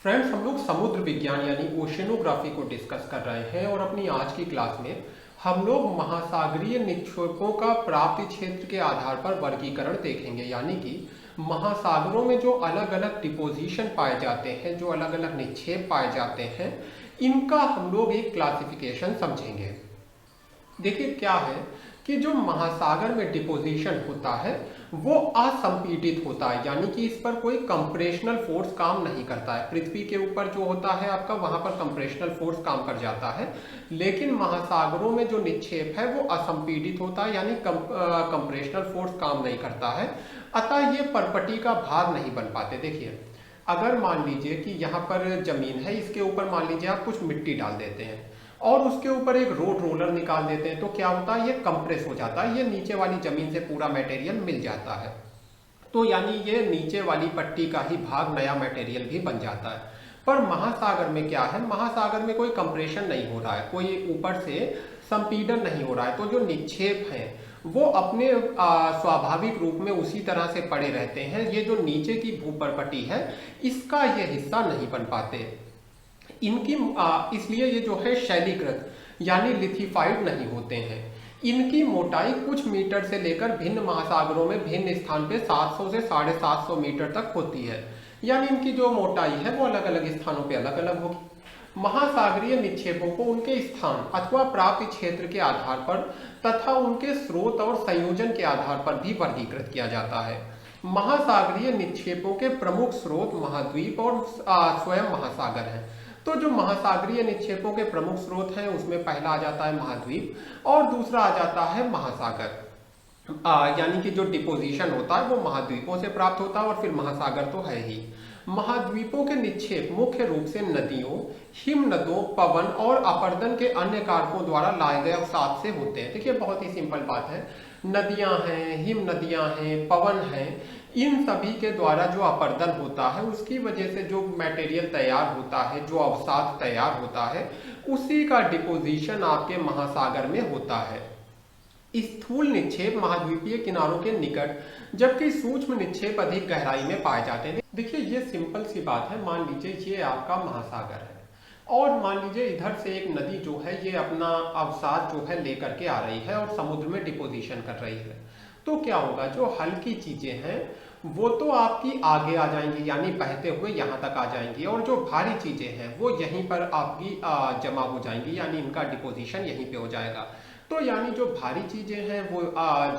Friends, हम लोग समुद्र विज्ञान यानी ओशनोग्राफी को डिस्कस कर रहे हैं और अपनी आज की क्लास में हम लोग महासागरीय निक्षेपों का प्राप्ति क्षेत्र के आधार पर वर्गीकरण देखेंगे। यानी कि महासागरों में जो अलग अलग डिपोजिशन पाए जाते हैं, जो अलग अलग निक्षेप पाए जाते हैं, इनका हम लोग एक क्लासिफिकेशन समझेंगे। देखिए क्या है कि जो महासागर में डिपोजिशन होता है वो असंपीडित होता है, यानी कि इस पर कोई कंप्रेशनल फोर्स काम नहीं करता है। पृथ्वी के ऊपर जो होता है आपका, वहां पर कंप्रेशनल फोर्स काम कर जाता है, लेकिन महासागरों में जो निक्षेप है वो असंपीडित होता है, यानी कंप्रेशनल फोर्स काम नहीं करता है। अतः ये परपटी का भाग नहीं बन पाते। देखिए, अगर मान लीजिए कि यहाँ पर जमीन है, इसके ऊपर मान लीजिए आप कुछ मिट्टी डाल देते हैं और उसके ऊपर एक रोड रोलर निकाल देते हैं, तो क्या होता है, ये कंप्रेस हो जाता है, ये नीचे वाली जमीन से पूरा मटेरियल मिल जाता है। तो यानी ये नीचे वाली पट्टी का ही भाग नया मटेरियल भी बन जाता है। पर महासागर में क्या है, महासागर में कोई कंप्रेशन नहीं हो रहा है, कोई ऊपर से संपीड़न नहीं हो रहा है, तो जो निक्षेप हैं वो अपने स्वाभाविक रूप में उसी तरह से पड़े रहते हैं। ये जो नीचे की भूपरपटी है इसका ये हिस्सा नहीं बन पाते इनकी, इसलिए ये जो है शैलीकृत यानी लिथिफाइड नहीं होते हैं। इनकी मोटाई कुछ मीटर से लेकर भिन्न महासागरों में भिन्न स्थान पे 700 से 750 मीटर तक होती है, यानी इनकी जो मोटाई है वो अलग अलग स्थानों पे अलग अलग होगी। महासागरीय निक्षेपों को उनके स्थान अथवा प्राप्ति क्षेत्र के आधार पर तथा उनके स्रोत और संयोजन के आधार पर भी वर्गीकृत किया जाता है। महासागरीय निक्षेपों के प्रमुख स्रोत महाद्वीप और स्वयं महासागर हैं। तो जो महासागरीय निक्षेपों के प्रमुख स्रोत हैं उसमें पहला आ जाता है महाद्वीप और दूसरा आ जाता है महासागर। यानी कि जो डिपोजिशन होता है वो महाद्वीपों से प्राप्त होता है और फिर महासागर तो है ही। महाद्वीपों के निक्षेप मुख्य रूप से नदियों, हिमनदों, पवन और अपर्दन के अन्य कारकों द्वारा लाए गए अवसाद से होते हैं। देखिए, बहुत ही सिंपल बात है, नदियां हैं, हिम नदियां हैं, पवन हैं, इन सभी के द्वारा जो अपर्दन होता है उसकी वजह से जो मटेरियल तैयार होता है, जो अवसाद तैयार होता है, उसी का डिपोजिशन आपके महासागर में होता है। स्थूल निक्षेप महाद्वीपीय किनारों के निकट, जबकि सूक्ष्म निक्षेप अधिक गहराई में पाए जाते हैं। देखिए, ये सिंपल सी बात है। मान लीजिए ये आपका महासागर है और मान लीजिए इधर से एक नदी जो है ये अपना अवसाद जो है लेकर के आ रही है और समुद्र में डिपोजिशन कर रही है। तो क्या होगा, जो हल्की चीजें हैं वो तो आपकी आगे आ जाएंगी, यानी बहते हुए यहाँ तक आ जाएंगी, और जो भारी चीजें हैं वो यहीं पर आपकी जमा हो जाएंगी, यानी इनका डिपोजिशन यहीं पे हो जाएगा। तो यानी जो भारी चीजें हैं वो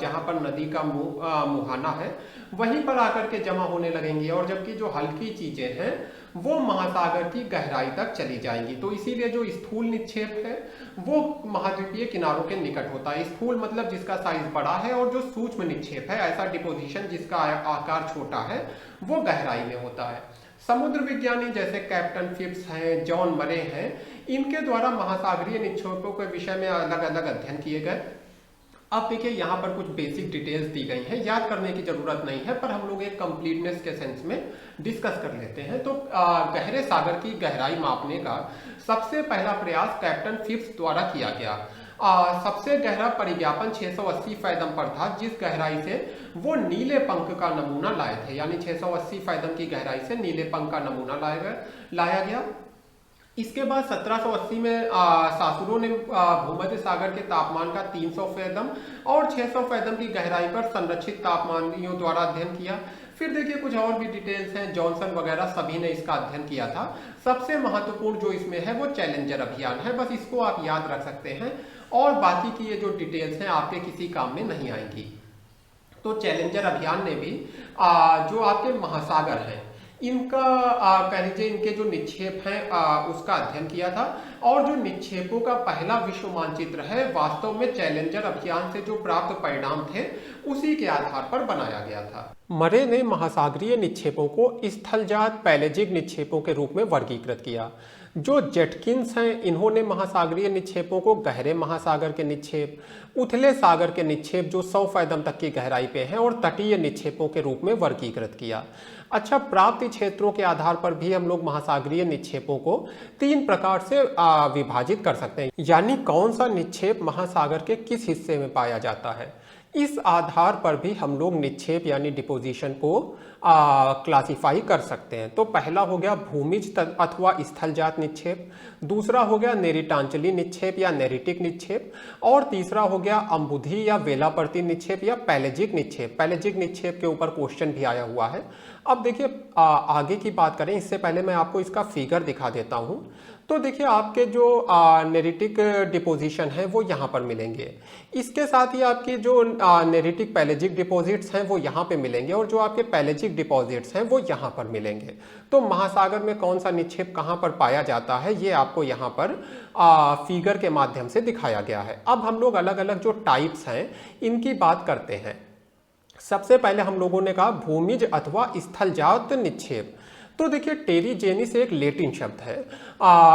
जहाँ पर नदी का मुहाना है वहीं पर आकर के जमा होने लगेंगी, और जबकि जो हल्की चीजें हैं वो महासागर की गहराई तक चली जाएंगी। तो इसीलिए जो स्थूल निक्षेप है वो महाद्वीपीय किनारों के निकट होता है। स्थूल मतलब जिसका साइज बड़ा है, और जो सूक्ष्म निक्षेप है, ऐसा डिपोजिशन जिसका आकार छोटा है, वो गहराई में होता है। समुद्र विज्ञानी जैसे कैप्टन फिप्स हैं, जॉन मरे हैं, इनके द्वारा महासागरीय निक्षेपों के विषय में अलग अलग अध्ययन किए गए। अब देखिए, यहाँ पर कुछ बेसिक डिटेल्स दी गई हैं, याद करने की जरूरत नहीं है, पर हम लोग एक कंप्लीटनेस के सेंस में डिस्कस कर लेते हैं। तो गहरे सागर की गहराई मापने का सबसे पहला प्रयास कैप्टन फिप्स द्वारा किया गया। सबसे गहरा परिज्ञापन 680 फैदम पर था, जिस गहराई से वो नीले पंख का नमूना लाए थे, यानी 680 फैदम की गहराई से नीले पंख का नमूना लाया गया। इसके बाद 1780 में सासुरों ने भूमध्य सागर के तापमान का 300 फैदम और 600 फैदम की गहराई पर संरक्षित तापमानियों द्वारा अध्ययन किया। फिर देखिए, कुछ और भी डिटेल्स हैं, जॉनसन वगैरह सभी ने इसका अध्ययन किया था। सबसे महत्वपूर्ण जो इसमें है वो चैलेंजर अभियान है, बस इसको आप याद रख सकते हैं, और बाकी की ये जो डिटेल्स हैं आपके किसी काम में नहीं आएंगी। तो चैलेंजर अभियान ने भी जो आपके महासागर हैं इनका कह लीजिए इनके जो निक्षेप हैं उसका अध्ययन किया था, और जो निक्षेपों का पहला विश्व मानचित्र है वास्तव में चैलेंजर अभियान से जो प्राप्त परिणाम थे उसी के आधार पर बनाया गया था। मरे ने महासागरीय निक्षेपों को स्थलजात पैलेजिक निक्षेपों के रूप में वर्गीकृत किया। जो जेटकिंस हैं इन्होंने महासागरीय निक्षेपों को गहरे महासागर के निक्षेप, उथले सागर के निक्षेप जो 100 फैदम तक की गहराई पे हैं, और तटीय निक्षेपों के रूप में वर्गीकृत किया। अच्छा, प्राप्ति क्षेत्रों के आधार पर भी हम लोग महासागरीय निक्षेपों को 3 प्रकार से विभाजित कर सकते हैं, यानी कौन सा निक्षेप महासागर के किस हिस्से में पाया जाता है। इस आधार पर भी हम लोग निक्षेप यानी डिपोजिशन को क्लासिफाई कर सकते हैं। तो पहला हो गया भूमिज अथवा स्थलजात निक्षेप, दूसरा हो गया नेरिटांचली निक्षेप या नेरिटिक निक्षेप, और तीसरा हो गया अम्बुधि या वेलापर्ती निक्षेप या पैलेजिक निक्षेप। पैलेजिक निक्षेप के ऊपर क्वेश्चन भी आया हुआ है। अब देखिए आगे की बात करें इससे पहले मैं आपको इसका फिगर दिखा देता हूं। तो देखिए आपके जो नेरिटिक डिपोजिशन है वो यहाँ पर मिलेंगे, इसके साथ ही आपकी जो नेरिटिक पैलेजिक डिपॉजिट्स हैं वो यहाँ पे मिलेंगे, और जो आपके पैलेजिक डिपॉजिट्स हैं वो यहाँ पर मिलेंगे। तो महासागर में कौन सा निक्षेप कहाँ पर पाया जाता है ये आपको यहाँ पर फिगर के माध्यम से दिखाया गया है। अब हम लोग अलग अलग जो टाइप्स हैं इनकी बात करते हैं। सबसे पहले हम लोगों ने कहा भूमिज अथवा स्थलजात निक्षेप। तो देखिए टेरिजेनिस एक लैटिन शब्द है,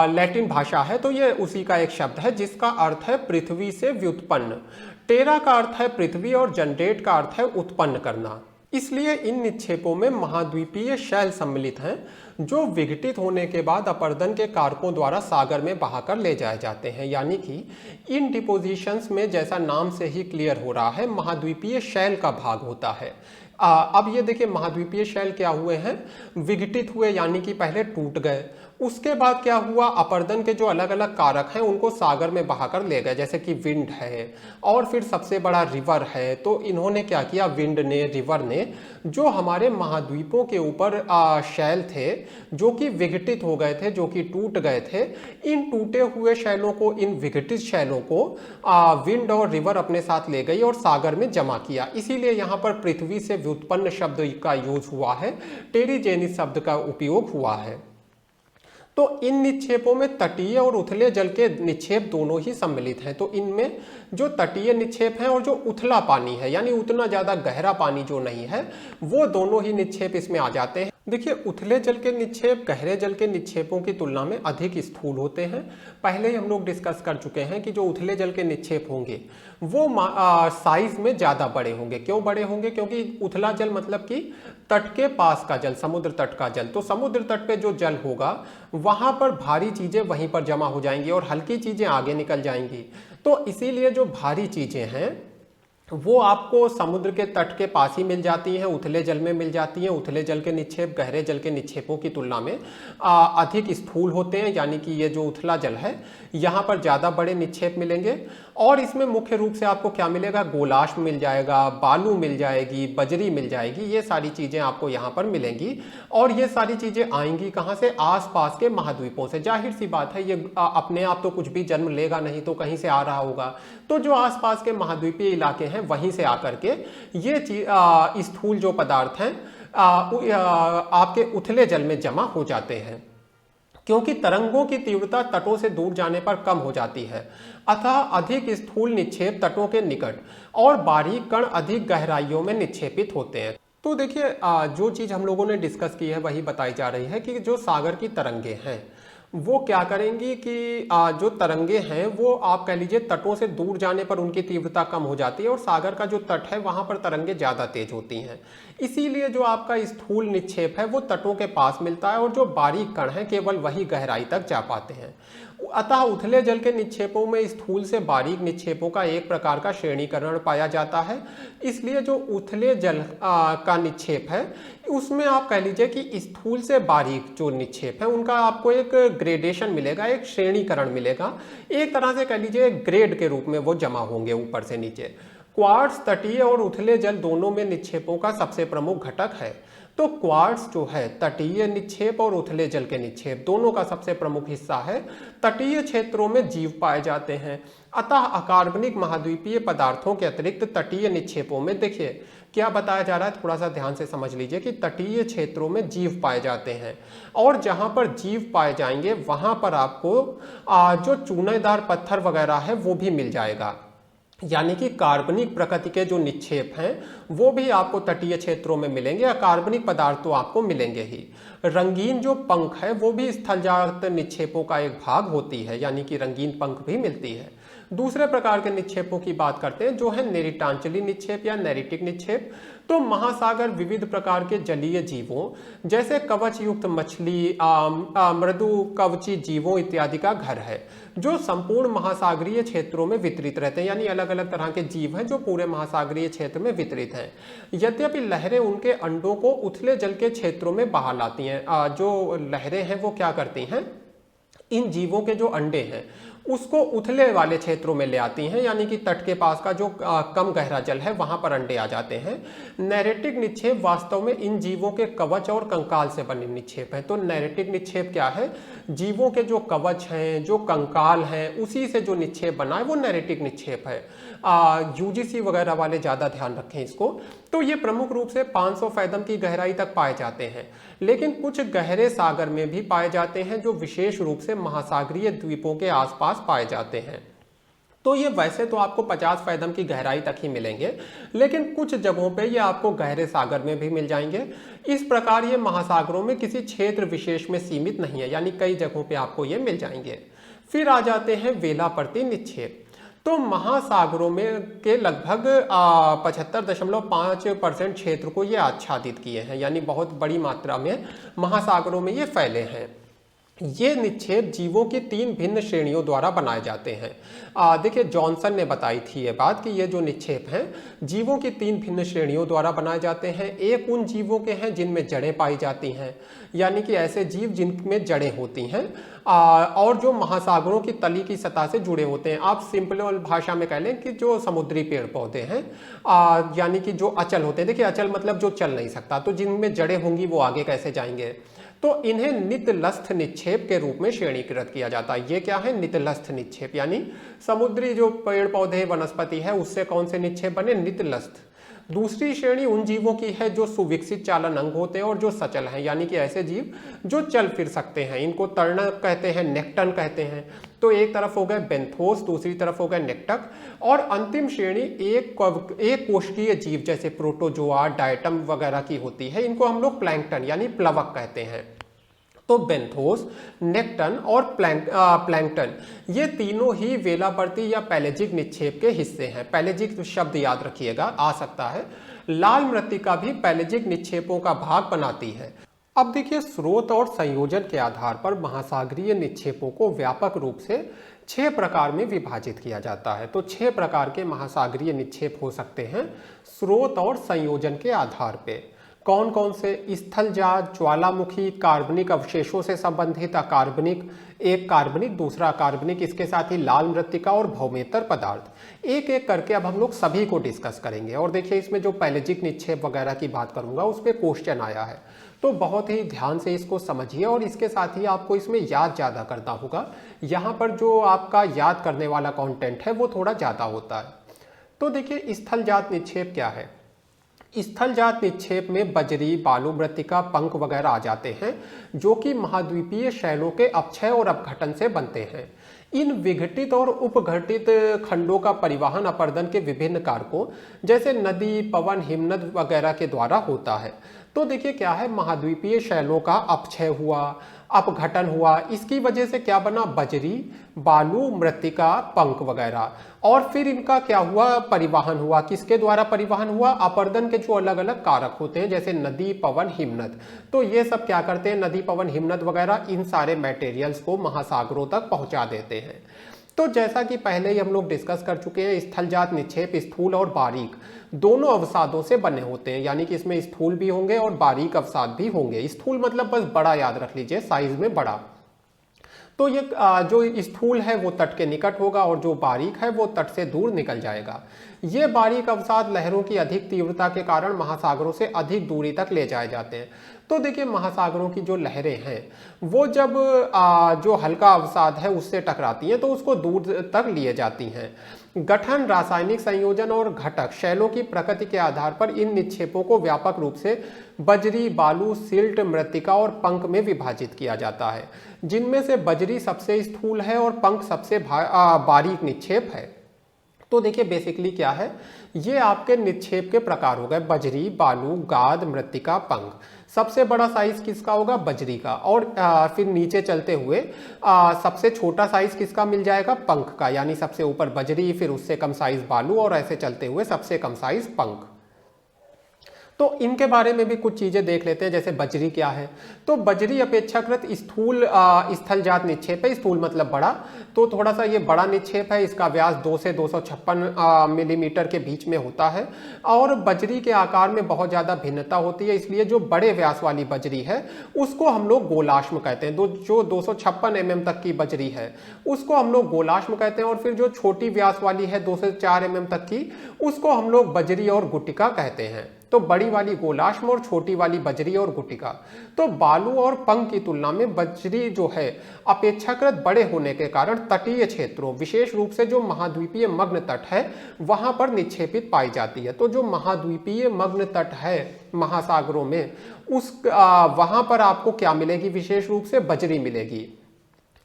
लैटिन भाषा है, तो ये उसी का एक शब्द है जिसका अर्थ है पृथ्वी से व्युत्पन्न। टेरा का अर्थ है पृथ्वी और जनरेट का अर्थ है उत्पन्न करना। इसलिए इन निक्षेपों में महाद्वीपीय शैल सम्मिलित हैं जो विघटित होने के बाद अपरदन के कारकों द्वारा सागर में बहाकर ले जाए जाते हैं। यानी कि इन डिपोजिशंस में जैसा नाम से ही क्लियर हो रहा है महाद्वीपीय शैल का भाग होता है। अब ये देखिए महाद्वीपीय शैल क्या हुए हैं, विघटित हुए, यानी कि पहले टूट गए, उसके बाद क्या हुआ अपरदन के जो अलग अलग कारक हैं उनको सागर में बहाकर ले गए, जैसे कि विंड है और फिर सबसे बड़ा रिवर है। तो इन्होंने क्या किया, विंड ने, रिवर ने, जो हमारे महाद्वीपों के ऊपर शैल थे जो कि विघटित हो गए थे, जो कि टूट गए थे, इन टूटे हुए शैलों को, इन विघटित शैलों को विंड और रिवर अपने साथ ले गई और सागर में जमा किया। इसीलिए यहाँ पर पृथ्वी से व्युत्पन्न शब्द का यूज हुआ है, टेरिजेनिस शब्द का उपयोग हुआ है। तो इन निक्षेपों में तटीय और उथले जल के निक्षेप दोनों ही सम्मिलित हैं। तो इनमें जो तटीय निक्षेप हैं और जो उथला पानी है, यानी उतना ज़्यादा गहरा पानी जो नहीं है, वो दोनों ही निक्षेप इसमें आ जाते हैं। देखिए उथले जल के निक्षेप गहरे जल के निक्षेपों की तुलना में अधिक स्थूल होते हैं। पहले ही हम लोग डिस्कस कर चुके हैं कि जो उथले जल के निक्षेप होंगे वो साइज में ज़्यादा बड़े होंगे। क्यों बड़े होंगे? क्योंकि उथला जल मतलब कि तट के पास का जल, समुद्र तट का जल। तो समुद्र तट पे जो जल होगा वहाँ पर भारी चीज़ें वहीं पर जमा हो जाएंगी और हल्की चीज़ें आगे निकल जाएंगी। तो इसीलिए जो भारी चीज़ें हैं वो आपको समुद्र के तट के पास ही मिल जाती हैं, उथले जल में मिल जाती हैं। उथले जल के निक्षेप गहरे जल के निक्षेपों की तुलना में अधिक स्थूल होते हैं, यानी कि ये जो उथला जल है यहाँ पर ज़्यादा बड़े निक्षेप मिलेंगे। और इसमें मुख्य रूप से आपको क्या मिलेगा, गोलाश्म मिल जाएगा, बालू मिल जाएगी, बजरी मिल जाएगी, ये सारी चीज़ें आपको यहाँ पर मिलेंगी। और ये सारी चीज़ें आएंगी कहाँ से, आसपास के महाद्वीपों से। जाहिर सी बात है ये अपने आप तो कुछ भी जन्म लेगा नहीं, तो कहीं से आ रहा होगा। तो जो आसपास के महाद्वीपीय इलाके हैं वहीं से आकर के ये स्थूल जो पदार्थ हैं आपके उथले जल में जमा हो जाते हैं। क्योंकि तरंगों की तीव्रता तटों से दूर जाने पर कम हो जाती है, अतः अधिक स्थूल निक्षेप तटों के निकट और बारीक कण अधिक गहराइयों में निक्षेपित होते हैं। तो देखिए जो चीज़ हम लोगों ने डिस्कस की है वही बताई जा रही है कि जो सागर की तरंगे हैं वो क्या करेंगी कि जो तरंगे हैं वो आप कह लीजिए तटों से दूर जाने पर उनकी तीव्रता कम हो जाती है और सागर का जो तट है वहाँ पर तरंगे ज़्यादा तेज होती हैं। इसीलिए जो आपका स्थूल निक्षेप है वो तटों के पास मिलता है और जो बारीक कण हैं केवल वही गहराई तक जा पाते हैं। अतः उथले जल के निक्षेपों में स्थूल से बारीक निक्षेपों का एक प्रकार का श्रेणीकरण पाया जाता है। इसलिए जो उथले जल का निक्षेप है उसमें आप कह लीजिए कि स्थूल से बारीक जो निक्षेप है उनका आपको एक ग्रेडेशन मिलेगा, एक श्रेणीकरण मिलेगा। एक तरह से कह लीजिए ग्रेड के रूप में वो जमा होंगे ऊपर से नीचे। क्वार्ट्ज तटीय और उथले जल दोनों में निक्षेपों का सबसे प्रमुख घटक है। तो क्वार्ट्ज जो है तटीय निक्षेप और उथले जल के निक्षेप दोनों का सबसे प्रमुख हिस्सा है। तटीय क्षेत्रों में जीव पाए जाते हैं। अतः अकार्बनिक महाद्वीपीय पदार्थों के अतिरिक्त तटीय निक्षेपों में देखिए क्या बताया जा रहा है, थोड़ा सा ध्यान से समझ लीजिए कि तटीय क्षेत्रों में जीव पाए जाते हैं और जहां पर जीव पाए जाएंगे वहां पर आपको जो चूनेदार पत्थर वगैरह है वो भी मिल जाएगा। यानी कि कार्बनिक प्रकृति के जो निक्षेप हैं वो भी आपको तटीय क्षेत्रों में मिलेंगे। अकार्बनिक पदार्थ तो आपको मिलेंगे ही। रंगीन जो पंख है वो भी स्थलजात निक्षेपों का एक भाग होती है, यानी कि रंगीन पंख भी मिलती है। दूसरे प्रकार के निक्षेपों की बात करते हैं जो है नेरिटांचली निक्षेप या नेरिटिक निक्षेप। तो महासागर विविध प्रकार के जलीय जीवों जैसे कवच युक्त मछली, मृदु कवची जीवों इत्यादि का घर है, जो संपूर्ण महासागरीय क्षेत्रों में वितरित रहते हैं। यानी अलग अलग तरह के जीव हैं जो पूरे महासागरीय क्षेत्र में वितरित हैं। यद्यपि लहरें उनके अंडों को उथले जल के क्षेत्रों में बहा लाती हैं। जो लहरें हैं वो क्या करती हैं, इन जीवों के जो अंडे हैं उसको उथले वाले क्षेत्रों में ले आती हैं, यानी कि तट के पास का जो कम गहरा जल है वहां पर अंडे आ जाते हैं। नैरेटिक निक्षेप वास्तव में इन जीवों के कवच और कंकाल से बने निक्षेप हैं। तो नैरेटिक निक्षेप क्या है, जीवों के जो कवच हैं, जो कंकाल हैं, उसी से जो निक्षेप बना है वो नैरेटिक निक्षेप है। यूजीसी वगैरह वाले ज़्यादा ध्यान रखें इसको। तो ये प्रमुख रूप से 500 फैदम की गहराई तक पाए जाते हैं, लेकिन कुछ गहरे सागर में भी पाए जाते हैं जो विशेष रूप से महासागरीय द्वीपों के आसपास पाए जाते हैं। तो ये वैसे तो आपको 50 फैदम की गहराई तक ही मिलेंगे, लेकिन कुछ जगहों पे ये आपको गहरे सागर में भी मिल जाएंगे। इस प्रकार ये महासागरों में किसी क्षेत्र विशेष में सीमित नहीं है, यानी कई जगहों पे आपको ये मिल जाएंगे। फिर आ जाते हैं वेलापर्ती निक्षेप। तो महासागरों में के लगभग 75.5% क्षेत्र को ये आच्छादित किए हैं, यानी बहुत बड़ी मात्रा में महासागरों में ये फैले हैं। ये निक्षेप जीवों की 3 भिन्न श्रेणियों द्वारा बनाए जाते हैं। देखिए जॉनसन ने बताई थी ये बात कि ये जो निक्षेप हैं जीवों की 3 भिन्न श्रेणियों द्वारा बनाए जाते हैं। एक उन जीवों के हैं जिनमें जड़ें पाई जाती हैं, यानी कि ऐसे जीव जिनमें जड़ें होती हैं और जो महासागरों की तली की सतह से जुड़े होते हैं। आप सिंपल भाषा में कह लें कि जो समुद्री पेड़ पौधे हैं, यानी कि जो अचल होते हैं। देखिए अचल मतलब जो चल नहीं सकता, तो जिनमें जड़ें होंगी वो आगे कैसे जाएंगे। तो इन्हें नितलस्थ निक्षेप के रूप में श्रेणीकृत किया जाता है। ये क्या है, नितलस्थ निक्षेप, यानी समुद्री जो पेड़ पौधे वनस्पति है उससे कौन से निक्षेप बने, नितलस्थ। दूसरी श्रेणी उन जीवों की है जो सुविकसित चालन अंग होते हैं और जो सचल हैं, यानी कि ऐसे जीव जो चल फिर सकते हैं। इनको तरणक कहते हैं, नेक्टन कहते हैं। तो एक तरफ हो गए बेंथोस, दूसरी तरफ हो गए नेक्टक। और अंतिम श्रेणी एक कोशिकीय जीव जैसे प्रोटोजोआ, डायटम वगैरह की होती है। इनको हम लोग प्लैंकटन यानी प्लवक कहते हैं। तो बेंथोस, नेक्टन और प्लैंकटन ये तीनों ही वेलापर्ती या पैलेजिक निक्षेप के हिस्से हैं। पैलेजिक शब्द याद रखिएगा, आ सकता है। लाल मृत्तिका भी पैलेजिक निक्षेपों का भाग बनाती है। अब देखिए स्रोत और संयोजन के आधार पर महासागरीय निक्षेपों को व्यापक रूप से 6 प्रकार में विभाजित किया जाता है। तो 6 प्रकार के महासागरीय निक्षेप हो सकते हैं स्रोत और संयोजन के आधार पे। कौन कौन से, स्थलजात, ज्वालामुखी, कार्बनिक अवशेषों से संबंधित अकार्बनिक, एक कार्बनिक दूसरा अकार्बनिक, इसके साथ ही लाल मृत्तिका और भौमेतर पदार्थ। एक एक करके अब हम लोग सभी को डिस्कस करेंगे। और देखिए इसमें जो पैलेजिक निक्षेप वगैरह की बात करूंगा उस पर क्वेश्चन आया है, तो बहुत ही ध्यान से इसको समझिए। और इसके साथ ही आपको इसमें याद ज़्यादा करना होगा। यहाँ पर जो आपका याद करने वाला कंटेंट है वो थोड़ा ज़्यादा होता है। तो देखिए स्थलजात निक्षेप क्या है। स्थलजात निक्षेप में बजरी, बालू मृत्तिका, पंख वगैरह आ जाते हैं, जो कि महाद्वीपीय शैलों के अपक्षय और अपघटन से बनते हैं। इन विघटित और उपघटित खंडों का परिवहन अपर्दन के विभिन्न कारकों जैसे नदी, पवन, हिमनद वगैरह के द्वारा होता है। तो देखिए क्या है, महाद्वीपीय शैलों का अपक्षय हुआ, अपघटन हुआ, इसकी वजह से क्या बना, बजरी, बालू, मृत्तिका, पंख वगैरह। और फिर इनका क्या हुआ, परिवहन हुआ। किसके द्वारा परिवहन हुआ, अपर्दन के जो अलग अलग कारक होते हैं जैसे नदी, पवन, हिमनद। तो ये सब क्या करते हैं, नदी, पवन, हिमनद वगैरह इन सारे मटेरियल्स को महासागरों तक पहुंचा देते हैं। तो जैसा कि पहले ही हम लोग डिस्कस कर चुके हैं, स्थलजात निक्षेप स्थूल और बारीक दोनों अवसादों से बने होते हैं, यानी कि इसमें स्थूल भी होंगे और बारीक अवसाद भी होंगे। स्थूल मतलब बस बड़ा याद रख लीजिए, साइज में बड़ा। तो ये जो स्थूल है वो तट के निकट होगा और जो बारीक है वो तट से दूर निकल जाएगा। ये बारीक अवसाद लहरों की अधिक तीव्रता के कारण महासागरों से अधिक दूरी तक ले जाए जाते हैं। तो देखिए महासागरों की जो लहरें हैं वो जब जो हल्का अवसाद है उससे टकराती हैं तो उसको दूर तक लिए जाती हैं। गठन, रासायनिक संयोजन और घटक शैलों की प्रकृति के आधार पर इन निक्षेपों को व्यापक रूप से बजरी, बालू, सिल्ट, मृत्तिका और पंख में विभाजित किया जाता है, जिनमें से बजरी सबसे स्थूल है और पंख सबसे बारीक निक्षेप है। तो देखिए बेसिकली क्या है, ये आपके निक्षेप के प्रकार हो गए, बजरी, बालू, गाद, मृत्तिका, पंख। सबसे बड़ा साइज किसका होगा? बजरी का। और फिर नीचे चलते हुए सबसे छोटा साइज किसका मिल जाएगा? पंख का। यानी सबसे ऊपर बजरी, फिर उससे कम साइज बालू, और ऐसे चलते हुए सबसे कम साइज पंख। तो इनके बारे में भी कुछ चीजें देख लेते हैं, जैसे बजरी क्या है। तो बजरी अपेक्षाकृत स्थूल स्थलजात निक्षेप है। स्थूल मतलब बड़ा, तो थोड़ा सा ये बड़ा निक्षेप है। इसका व्यास 2 से 256 मिलीमीटर के बीच में होता है। और बजरी के आकार में बहुत ज्यादा भिन्नता होती है, इसलिए जो बड़े व्यास वाली बजरी है उसको हम लोग गोलाश्म कहते हैं। जो 256 mm तक की बजरी है उसको हम लोग गोलाश्म कहते हैं। और फिर जो छोटी व्यास वाली है 2 से 4 mm तक की, उसको हम लोग बजरी और गुटिका कहते हैं। तो बड़ी वाली गोलाश्म और छोटी वाली बजरी और गुटिका। तो बालू और पंख की तुलना में बजरी जो है अपेक्षाकृत बड़े होने के कारण तटीय क्षेत्रों, विशेष रूप से जो महाद्वीपीय मग्न तट है वहां पर निक्षेपित पाई जाती है। तो जो महाद्वीपीय मग्न तट है महासागरों में, वहां पर आपको क्या मिलेगी? विशेष रूप से बजरी मिलेगी।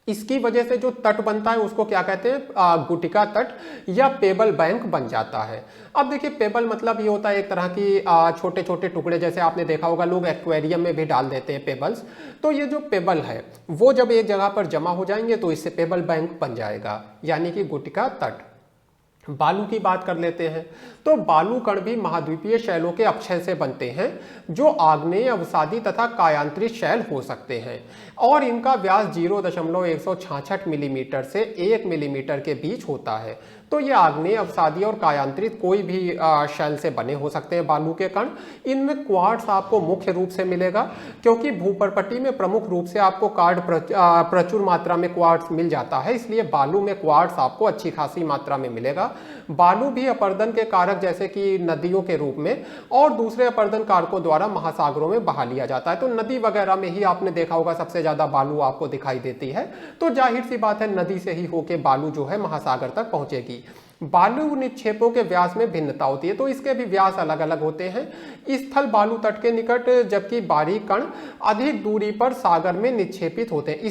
इसकी वजह से जो तट बनता है उसको क्या कहते हैं? गुटिका तट या पेबल बैंक बन जाता है। अब देखिए, पेबल मतलब ये होता है एक तरह की छोटे छोटे टुकड़े, जैसे आपने देखा होगा लोग एक्वेरियम में भी डाल देते हैं पेबल्स। तो ये जो पेबल है वो जब एक जगह पर जमा हो जाएंगे तो इससे पेबल बैंक बन जाएगा, यानी कि गुटिका तट। बालू की बात कर लेते हैं। तो बालू कण भी महाद्वीपीय शैलों के अपक्षय से बनते हैं, जो आग्नेय, अवसादी तथा कायांतरित शैल हो सकते हैं। और इनका व्यास 0.166 मिलीमीटर से 1 मिलीमीटर के बीच होता है। तो ये आग्नेय, अवसादी और कायांतरित कोई भी शैल से बने हो सकते हैं बालू के कण। इनमें क्वार्ट्स आपको मुख्य रूप से मिलेगा, क्योंकि भूपर्पटी में प्रमुख रूप से आपको प्रचुर मात्रा में क्वार्ट्स मिल जाता है, इसलिए बालू में क्वार्ट्स आपको अच्छी खासी मात्रा में मिलेगा। बालू भी अपर्दन के कारक जैसे कि नदियों के रूप में और दूसरे अपर्दन कारकों द्वारा महासागरों में बहा लिया जाता है। तो नदी वगैरह में ही आपने देखा होगा सबसे ज्यादा बालू आपको दिखाई देती है। तो जाहिर सी बात है नदी से ही होके बालू जो है महासागर तक पहुंचेगी। बालू निक्षेपों के व्यास में भिन्नता होती है, तो इसके भी व्यास अलग अलग होते हैं। स्थल बालू तट के निकट, जबकि बारीक कण अधिक दूरी पर सागर में निक्षेपित होते हैं।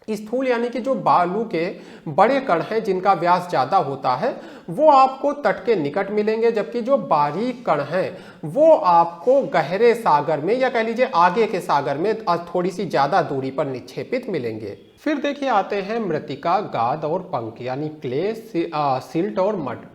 स्थूल यानी कि जो बालू के बड़े कण हैं जिनका व्यास ज्यादा होता है वो आपको तट के निकट मिलेंगे, जबकि जो बारीक कण हैं वो आपको गहरे सागर में, या कह लीजिए आगे के सागर में थोड़ी सी ज्यादा दूरी पर निक्षेपित मिलेंगे। फिर देखिए आते हैं मृत्तिका, गाद और पंख, यानी क्ले, सिल्ट और मड।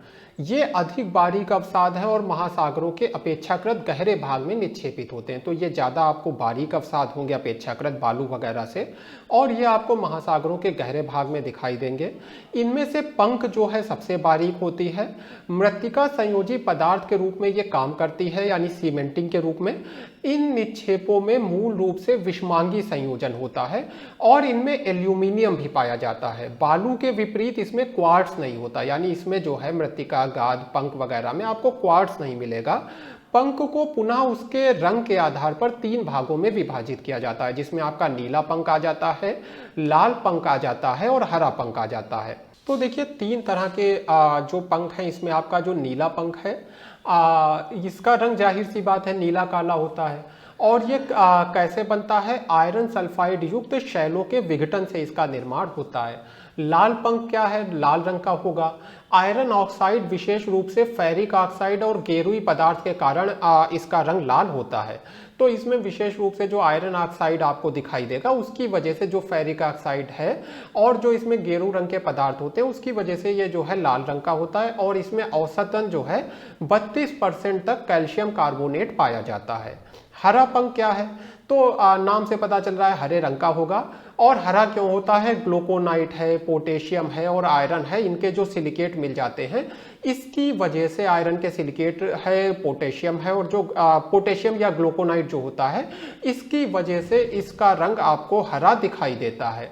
ये अधिक बारीक अवसाद है और महासागरों के अपेक्षाकृत गहरे भाग में निक्षेपित होते हैं। तो ये ज़्यादा आपको बारीक अवसाद होंगे अपेक्षाकृत बालू वगैरह से, और ये आपको महासागरों के गहरे भाग में दिखाई देंगे। इनमें से पंख जो है सबसे बारीक होती है। मृत्तिका संयोजी पदार्थ के रूप में ये काम करती है, यानी सीमेंटिंग के रूप में। इन निक्षेपों में मूल रूप से विषमांगी संयोजन होता है और इनमें एल्यूमिनियम भी पाया जाता है। बालू के विपरीत इसमें क्वार्ट्स नहीं होता, यानी इसमें जो है मृत्तिका, गाद, पंख वगैरह में आपको क्वार्ट्स नहीं मिलेगा। पंख को पुनः उसके रंग के आधार पर 3 भागों में विभाजित किया जाता है, जिसमें आपका नीला पंख आ जाता है, लाल पंख आ जाता है और हरा पंख आ जाता है। तो देखिए 3 तरह के जो पंख हैं, इसमें आपका जो नीला पंख है इसका रंग जाहिर सी बात है नीला काला होता है। और ये कैसे बनता है? आयरन सल्फाइड युक्त शैलों के विघटन से इसका निर्माण होता है। लाल पंख क्या है? लाल रंग का होगा। आयरन ऑक्साइड, विशेष रूप से फेरिक ऑक्साइड और गेरुई पदार्थ के कारण इसका रंग लाल होता है। तो इसमें विशेष रूप से जो आयरन ऑक्साइड आपको दिखाई देगा उसकी वजह से, जो फेरिक ऑक्साइड है और जो इसमें गेरू रंग के पदार्थ होते हैं उसकी वजह से ये जो है लाल रंग का होता है। और इसमें औसतन जो है 32% तक कैल्शियम कार्बोनेट पाया जाता है। हरा पंख क्या है? तो नाम से पता चल रहा है हरे रंग का होगा। और हरा क्यों होता है? ग्लूकोनाइट है, पोटेशियम है और आयरन है, इनके जो सिलिकेट मिल जाते हैं इसकी वजह से, आयरन के सिलिकेट है, पोटेशियम है, और जो पोटेशियम या ग्लूकोनाइट जो होता है इसकी वजह से इसका रंग आपको हरा दिखाई देता है।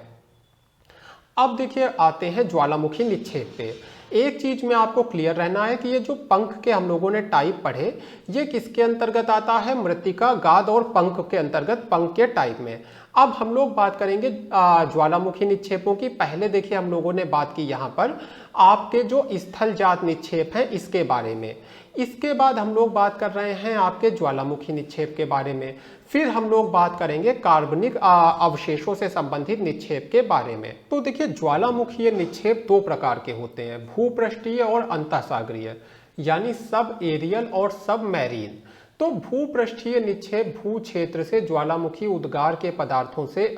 अब देखिए आते हैं ज्वालामुखी निक्षेप पे। एक चीज में आपको क्लियर रहना है कि ये जो पंख के हम लोगों ने टाइप पढ़े ये किसके अंतर्गत आता है? मृत्तिका, गाद और पंख के अंतर्गत, पंख के टाइप में। अब हम लोग बात करेंगे ज्वालामुखी निक्षेपों की। पहले देखिए हम लोगों ने बात की यहाँ पर आपके जो स्थलजात निक्षेप हैं इसके बारे में। इसके बाद हम लोग बात कर रहे हैं आपके ज्वालामुखी निक्षेप के बारे में। फिर हम लोग बात करेंगे कार्बनिक अवशेषों से संबंधित निक्षेप के बारे में। तो देखिए ज्वालामुखीय निक्षेप 2 प्रकार के होते हैं, भूपृष्ठीय और अंतःसागरीय, यानी सब एरियल और सब मैरीन। तो भूपृष्ठीय निक्षेप भू क्षेत्र से ज्वालामुखी उद्गार के पदार्थों से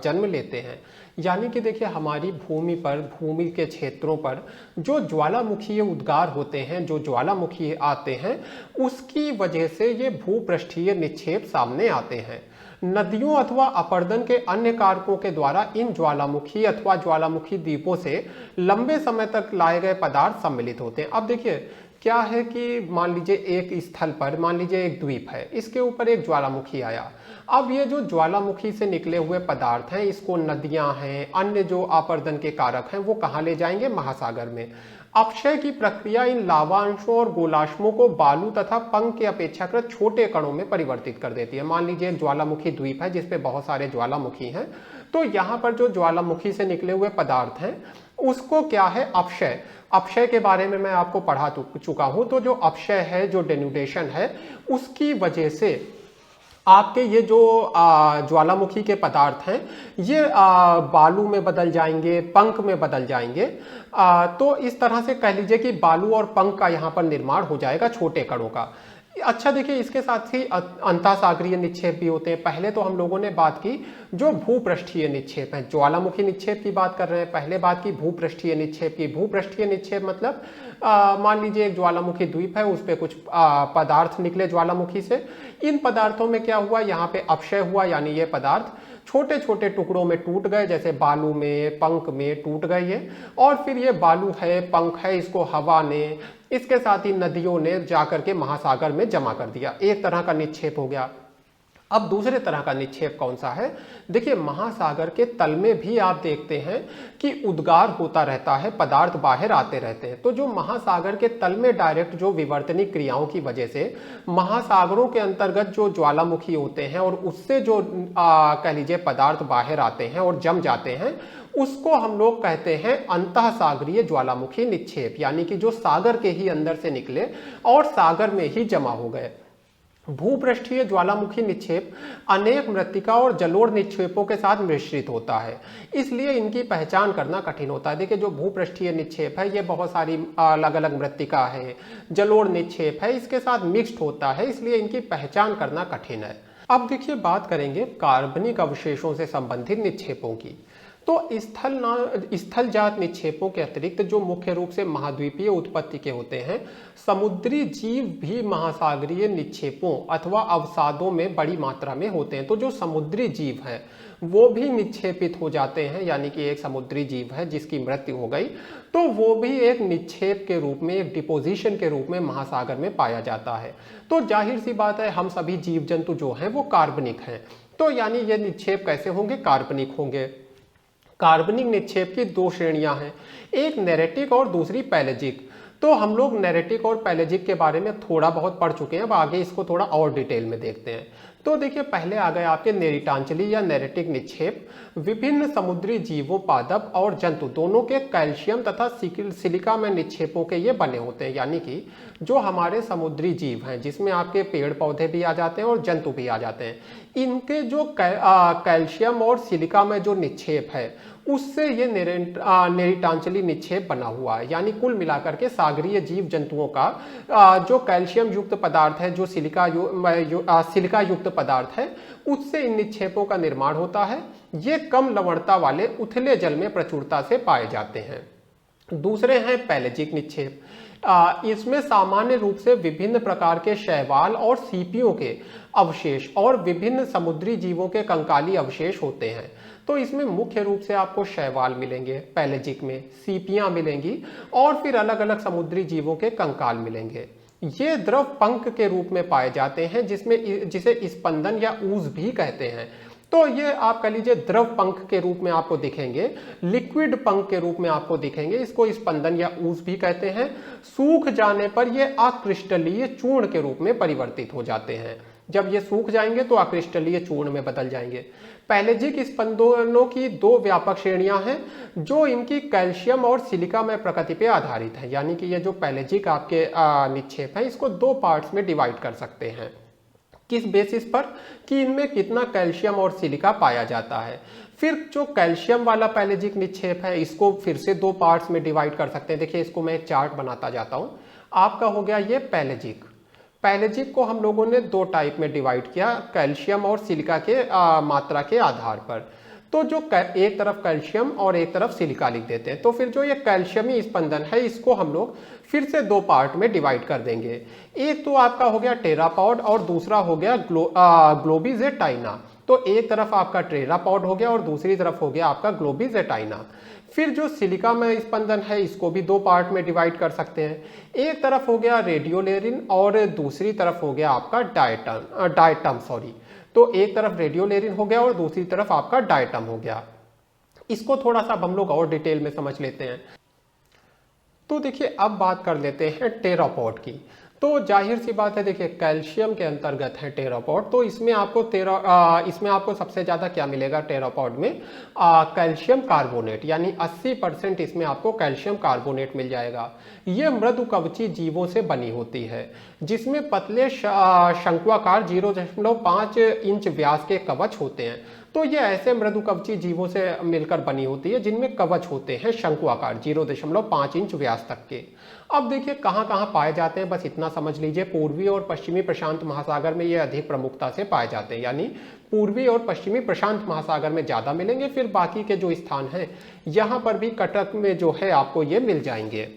जन्म लेते हैं। यानी कि देखिए हमारी भूमि पर, भूमि के क्षेत्रों पर जो ज्वालामुखीय उद्गार होते हैं, जो ज्वालामुखी आते हैं, उसकी वजह से ये भूपृष्ठीय निक्षेप सामने आते हैं। नदियों अथवा अपर्दन के अन्य कारकों के द्वारा इन ज्वालामुखी अथवा ज्वालामुखी द्वीपों से लंबे समय तक लाए गए पदार्थ सम्मिलित होते हैं। अब देखिए क्या है कि मान लीजिए एक स्थल पर, मान लीजिए एक द्वीप है, इसके ऊपर एक ज्वालामुखी आया। अब ये जो ज्वालामुखी से निकले हुए पदार्थ हैं, इसको नदियां हैं, अन्य जो आपर्दन के कारक हैं, वो कहाँ ले जाएंगे? महासागर में। अपक्षय की प्रक्रिया इन लावांशों और गोलाश्मों को बालू तथा पंख के अपेक्षाकृत छोटे कणों में परिवर्तित कर देती है। मान लीजिए एक ज्वालामुखी द्वीप है जिसपे बहुत सारे ज्वालामुखी हैं, तो यहाँ पर जो ज्वालामुखी से निकले हुए पदार्थ हैं उसको क्या है? अपक्षय। अपक्षय के बारे में मैं आपको पढ़ा चुका हूं। तो जो अपक्षय है, जो डेन्यूडेशन है, उसकी वजह से आपके ये जो ज्वालामुखी के पदार्थ हैं ये बालू में बदल जाएंगे, पंख में बदल जाएंगे। तो इस तरह से कह लीजिए कि बालू और पंख का यहाँ पर निर्माण हो जाएगा छोटे कणों का। अच्छा देखिए, इसके साथ ही अंतःसागरीय निक्षेप भी होते हैं। पहले तो हम लोगों ने बात की जो भूपृष्ठीय निक्षेप है, ज्वालामुखी निक्षेप की बात कर रहे हैं, पहले बात की भूपृष्ठीय निक्षेप की। भूपृष्ठीय निक्षेप मतलब मान लीजिए एक ज्वालामुखी द्वीप है, उस पर कुछ पदार्थ निकले ज्वालामुखी से। इन पदार्थों में क्या हुआ? यहाँ पे अपक्षय हुआ, यानी ये पदार्थ छोटे छोटे टुकड़ों में टूट गए, जैसे बालू में, पंख में टूट गए ये। और फिर ये बालू है, पंख है, इसको हवा ने, इसके साथ ही नदियों ने जाकर के महासागर में जमा कर दिया। एक तरह का निक्षेप हो गया। अब दूसरे तरह का निक्षेप कौन सा है? देखिए महासागर के तल में भी आप देखते हैं कि उद्गार होता रहता है, पदार्थ बाहर आते रहते हैं। तो जो महासागर के तल में डायरेक्ट जो विवर्तनिक क्रियाओं की वजह से महासागरों के अंतर्गत जो ज्वालामुखी होते हैं और उससे जो कह लीजिए पदार्थ बाहर आते हैं और जम जाते हैं, उसको हम लोग कहते हैं अंतःसागरीय ज्वालामुखी निक्षेप। यानी कि जो सागर के ही अंदर से निकले और सागर में ही जमा हो गए। भूपृष्ठीय ज्वालामुखी निक्षेप अनेक मृत्तिका और जलोढ़ निक्षेपों के साथ मिश्रित होता है, इसलिए इनकी पहचान करना कठिन होता है। देखिए जो भूपृष्ठीय निक्षेप है ये बहुत सारी अलग अलग मृत्तिका है, जलोढ़ निक्षेप है, इसके साथ मिक्स्ड होता है, इसलिए इनकी पहचान करना कठिन है। अब देखिए बात करेंगे कार्बनिक अवशेषों से संबंधित निक्षेपों की। तो स्थलजात निक्षेपों के अतिरिक्त जो मुख्य रूप से महाद्वीपीय उत्पत्ति के होते हैं, समुद्री जीव भी महासागरीय निक्षेपों अथवा अवसादों में बड़ी मात्रा में होते हैं। तो जो समुद्री जीव हैं वो भी निक्षेपित हो जाते हैं। यानी कि एक समुद्री जीव है जिसकी मृत्यु हो गई तो वो भी एक निक्षेप के रूप में, एक डिपोजिशन के रूप में महासागर में पाया जाता है। तो जाहिर सी बात है हम सभी जीव जंतु जो हैं वो कार्बनिक हैं। तो यानी ये निक्षेप कैसे होंगे? कार्बनिक होंगे। कार्बनिक निक्षेप की दो श्रेणियां हैं, एक नेरेटिक और दूसरी पैलेजिक। तो हम लोग नेरेटिक और पैलेजिक के बारे में थोड़ा बहुत पढ़ चुके हैं, अब आगे इसको थोड़ा और डिटेल में देखते हैं। तो देखिए पहले आ गए आपके नेरिटांचली या नेरेटिक निक्षेप। विभिन्न समुद्री जीवों, पादप और जंतु दोनों के कैल्शियम तथा सिलिका में निक्षेपों के ये बने होते हैं। यानी कि जो हमारे समुद्री जीव हैं जिसमें आपके पेड़ पौधे भी आ जाते हैं और जंतु भी आ जाते हैं, इनके जो कैल्शियम और सिलिका में जो निक्षेप है उससे ये नेरिटांचली निक्षेप बना हुआ है। यानी कुल मिलाकर के सागरीय जीव जंतुओं का जो कैल्शियम युक्त पदार्थ है, जो सिलिका युक्त पदार्थ है, उससे इन निक्षेपों का निर्माण होता है। ये कम लवणता वाले उथले जल में प्रचुरता से पाए जाते हैं। दूसरे हैं पैलेजिक निक्षेप। इसमें सामान्य रूप से विभिन्न प्रकार के शैवाल और सीपियों के अवशेष और विभिन्न समुद्री जीवों के कंकाली अवशेष होते हैं। तो इसमें मुख्य रूप से आपको शैवाल मिलेंगे पैलेजिक में, सीपियां मिलेंगी और फिर अलग अलग समुद्री जीवों के कंकाल मिलेंगे। ये द्रव पंख के रूप में पाए जाते हैं जिसे स्पंदन या ऊज भी कहते हैं। तो ये आप कह लीजिए द्रव पंख के रूप में आपको दिखेंगे, लिक्विड पंख के रूप में आपको दिखेंगे, इसको स्पंदन या ऊज भी कहते हैं। सूख जाने पर ये अक्रिस्टलीय चूर्ण के रूप में परिवर्तित हो जाते हैं। जब ये सूख जाएंगे तो अक्रिस्टलीय चूर्ण में बदल जाएंगे। पैलेजिक स्पंदनों की दो व्यापक श्रेणियां हैं जो इनकी कैल्शियम और सिलिका में प्रकृति पे आधारित है। यानी कि ये जो पैलेजिक आपके निक्षेप है इसको दो पार्ट्स में डिवाइड कर सकते हैं। किस बेसिस पर? कि इनमें कितना कैल्शियम और सिलिका पाया जाता है। फिर जो कैल्शियम वाला पैलेजिक निक्षेप है इसको फिर से दो पार्ट्स में डिवाइड कर सकते हैं। देखिए इसको मैं एक चार्ट बनाता जाता हूं। आपका हो गया ये पैलेजिक, पैलेजिक को हम लोगों ने दो टाइप में डिवाइड किया, कैल्शियम और सिलिका के मात्रा के आधार पर। तो जो एक तरफ कैल्शियम और एक तरफ सिलिका लिख देते हैं। तो फिर जो ये कैल्शियमी स्पंदन है इसको हम लोग फिर से दो पार्ट में डिवाइड कर देंगे। एक तो आपका हो गया टेरापॉड और दूसरा हो गया ग्लोबिजेटाइना। तो एक तरफ आपका टेरापॉड हो गया और दूसरी तरफ हो गया आपका ग्लोबिजेटाइना। फिर जो सिलिका में स्पंदन है इसको भी दो पार्ट में डिवाइड कर सकते हैं। एक तरफ हो गया रेडियोलेरिन और दूसरी तरफ हो गया आपका डायटम। तो एक तरफ रेडियोलेरिन हो गया और दूसरी तरफ आपका डायटम हो गया। इसको थोड़ा सा हम लोग और डिटेल में समझ लेते हैं। तो देखिए अब बात कर लेते हैं टेरापॉड की। तो जाहिर सी बात है, देखिए कैल्शियम के अंतर्गत है टेरापॉड। तो इसमें आपको सबसे ज़्यादा क्या मिलेगा टेरापॉड में, कैल्शियम कार्बोनेट, यानी 80% इसमें आपको कैल्शियम कार्बोनेट मिल जाएगा। ये मृदुकवची जीवों से बनी होती है जिसमें पतले शंक्वाकार 0.5 इंच व्यास के कवच होते हैं। तो ये ऐसे मृदुकवची जीवों से मिलकर बनी होती है जिनमें कवच होते हैं शंक्वाकार 0.5 इंच व्यास तक के। अब देखिए कहाँ कहाँ पाए जाते हैं, बस इतना समझ लीजिए। पूर्वी और पश्चिमी प्रशांत महासागर में ये अधिक प्रमुखता से पाए जाते हैं, यानी पूर्वी और पश्चिमी प्रशांत महासागर में ज़्यादा मिलेंगे। फिर बाकी के जो स्थान हैं यहाँ पर भी कटक में जो है आपको ये मिल जाएंगे।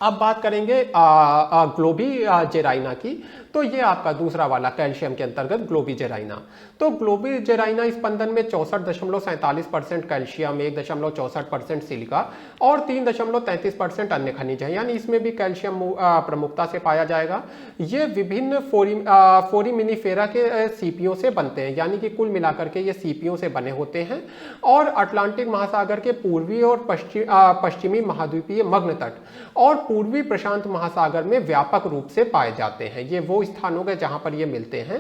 अब बात करेंगे ग्लोबिजेराइना की। तो ये आपका दूसरा वाला कैल्शियम के अंतर्गत ग्लोबिजेराइना। तो ग्लोबिजेराइना स्पंदन में 64.47% कैल्शियम, 1.64% सिलिका और 3.33% अन्य खनिज है, यानी इसमें भी कैल्शियम प्रमुखता से पाया जाएगा। ये विभिन्न फोरिमिनिफेरा के सीपियों से बनते हैं, यानी कि कुल मिलाकर के ये सीपियों से बने होते हैं और अटलांटिक महासागर के पूर्वी और पश्चिमी महाद्वीपीय मग्न तट और पूर्वी प्रशांत महासागर में व्यापक रूप से पाए जाते हैं। ये वो स्थानों के जहां पर ये मिलते हैं।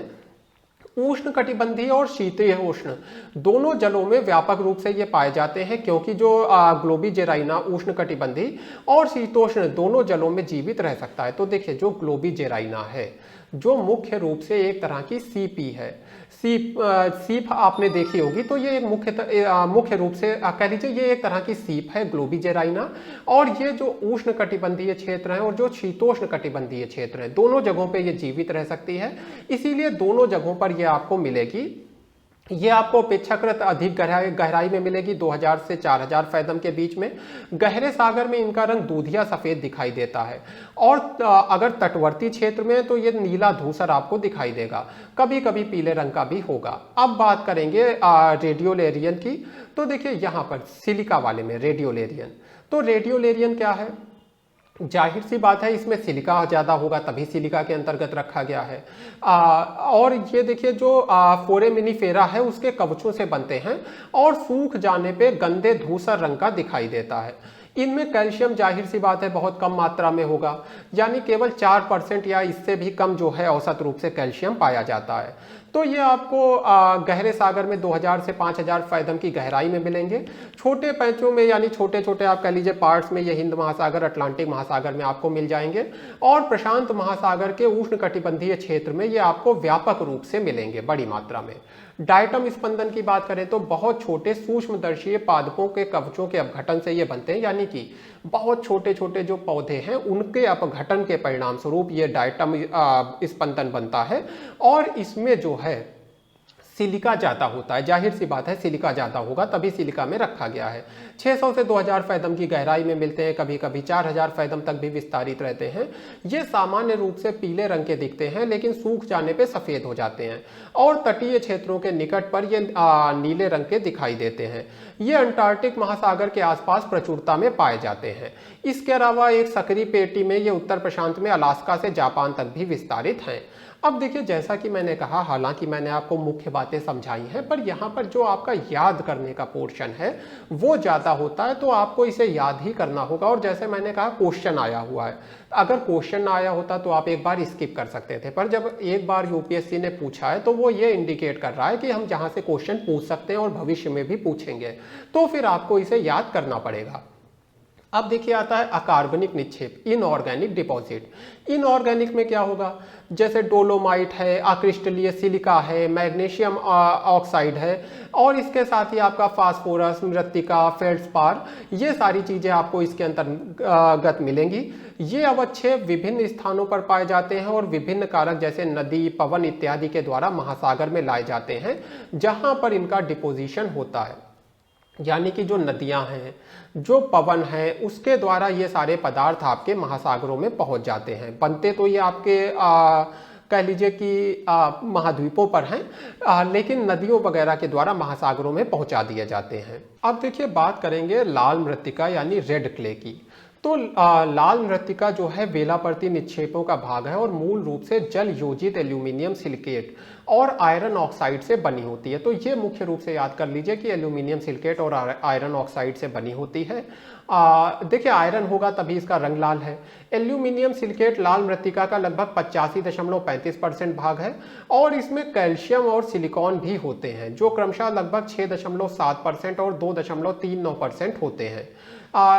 उष्ण कटिबंधीय और शीतीय उष्ण दोनों जलों में व्यापक रूप से ये पाए जाते हैं, क्योंकि जो ग्लोबिजेराइना उष्ण कटिबंधीय और शीतोष्ण दोनों जलों में जीवित रह सकता है। तो देखिए जो ग्लोबिजेराइना है जो मुख्य रूप से एक तरह की सीपी है। सीप आपने देखी होगी। तो ये एक मुख्य रूप से कह लीजिए ये एक तरह की सीप है ग्लोबिजेराइना। और ये जो उष्ण कटिबंधीय क्षेत्र है और जो शीतोष्ण कटिबंधीय क्षेत्र है दोनों जगहों पे ये जीवित रह सकती है, इसीलिए दोनों जगहों पर ये आपको मिलेगी। ये आपको अपेक्षाकृत अधिक गहराई में मिलेगी, 2000 से 4000 फैदम के बीच में। गहरे सागर में इनका रंग दूधिया सफेद दिखाई देता है और अगर तटवर्ती क्षेत्र में तो ये नीला धूसर आपको दिखाई देगा, कभी कभी पीले रंग का भी होगा। अब बात करेंगे रेडियोलेरियन की। तो देखिए यहाँ पर सिलिका वाले में रेडियोलेरियन। तो रेडियोलेरियन क्या है, जाहिर सी बात है इसमें सिलिका ज़्यादा होगा, तभी सिलिका के अंतर्गत रखा गया है। और ये देखिए जो फोरेमिनिफेरा है उसके कवचों से बनते हैं और सूख जाने पे गंदे धूसर रंग का दिखाई देता है। इनमें कैल्शियम जाहिर सी बात है बहुत कम मात्रा में होगा, यानी केवल 4% या इससे भी कम जो है औसत रूप से कैल्शियम पाया जाता है। तो ये आपको गहरे सागर में 2000 से 5000 फैदम की गहराई में मिलेंगे। छोटे पैचों में यानी छोटे छोटे आप कह लीजिए पार्ट्स में ये हिंद महासागर, अटलांटिक महासागर में आपको मिल जाएंगे और प्रशांत महासागर के उष्ण कटिबंधीय क्षेत्र में ये आपको व्यापक रूप से मिलेंगे बड़ी मात्रा में। डायटम स्पंदन की बात करें तो बहुत छोटे सूक्ष्मदर्शीय पादपों के कवचों के अपघटन से ये बनते हैं, यानी कि बहुत छोटे छोटे जो पौधे हैं उनके अपघटन के परिणाम स्वरूप ये डायटम स्पंदन बनता है। और इसमें जो है सिलिका ज़्यादा होता है, जाहिर सी बात है सिलिका ज़्यादा होगा तभी सिलिका में रखा गया है। 600 से 2000 फैदम की गहराई में मिलते हैं, कभी कभी 4000 फैदम तक भी विस्तारित रहते हैं। ये सामान्य रूप से पीले रंग के दिखते हैं लेकिन सूख जाने पे सफ़ेद हो जाते हैं और तटीय क्षेत्रों के निकट पर ये नीले रंग के दिखाई देते हैं। ये अंटार्कटिक महासागर के आसपास प्रचुरता में पाए जाते हैं। इसके अलावा एक सक्रिय पेटी में ये उत्तर प्रशांत में अलास्का से जापान तक भी विस्तारित हैं। अब देखिए जैसा कि मैंने कहा, हालांकि मैंने आपको मुख्य बातें समझाई हैं, पर यहाँ पर जो आपका याद करने का पोर्शन है वो ज़्यादा होता है, तो आपको इसे याद ही करना होगा। और जैसे मैंने कहा क्वेश्चन आया हुआ है, अगर क्वेश्चन ना आया होता तो आप एक बार स्किप कर सकते थे, पर जब एक बार यूपीएससी ने पूछा है तो वो ये इंडिकेट कर रहा है कि हम जहाँ से क्वेश्चन पूछ सकते हैं और भविष्य में भी पूछेंगे, तो फिर आपको इसे याद करना पड़ेगा। अब देखिए आता है अकार्बनिक निक्षेप, इनऑर्गेनिक डिपॉजिट। इनऑर्गेनिक में क्या होगा, जैसे डोलोमाइट है, अक्रिस्टलीय सिलिका है, मैग्नीशियम ऑक्साइड है, और इसके साथ ही आपका फास्फोरस, मृत्तिका, फेल्ड्स्पार, ये सारी चीजें आपको इसके अंतर्गत मिलेंगी। ये अवक्षेप विभिन्न स्थानों पर पाए जाते हैं और विभिन्न कारक जैसे नदी, पवन इत्यादि के द्वारा महासागर में लाए जाते हैं, जहां पर इनका डिपोजिशन होता है। यानी कि जो नदियां हैं, जो पवन है, उसके द्वारा ये सारे पदार्थ आपके महासागरों में पहुंच जाते हैं। बनते तो ये आपके कह लीजिए कि महाद्वीपों पर हैं, लेकिन नदियों वगैरह के द्वारा महासागरों में पहुंचा दिए जाते हैं। अब देखिए बात करेंगे लाल मृत्तिका यानी रेड क्ले की। तो लाल मृत्तिका जो है वेलापर्ती निक्षेपों का भाग है और मूल रूप से जल योजित एल्यूमिनियम सिलिकेट और आयरन ऑक्साइड से बनी होती है। तो ये मुख्य रूप से याद कर लीजिए कि एल्यूमिनियम सिलिकेट और आयरन ऑक्साइड से बनी होती है। देखिए आयरन होगा तभी इसका रंग लाल है। एल्यूमिनियम सिलिकेट लाल मृत्तिका का लगभग 85.35% भाग है और इसमें कैल्शियम और सिलिकॉन भी होते हैं, जो क्रमशः लगभग 6.7% और 2.39% होते हैं।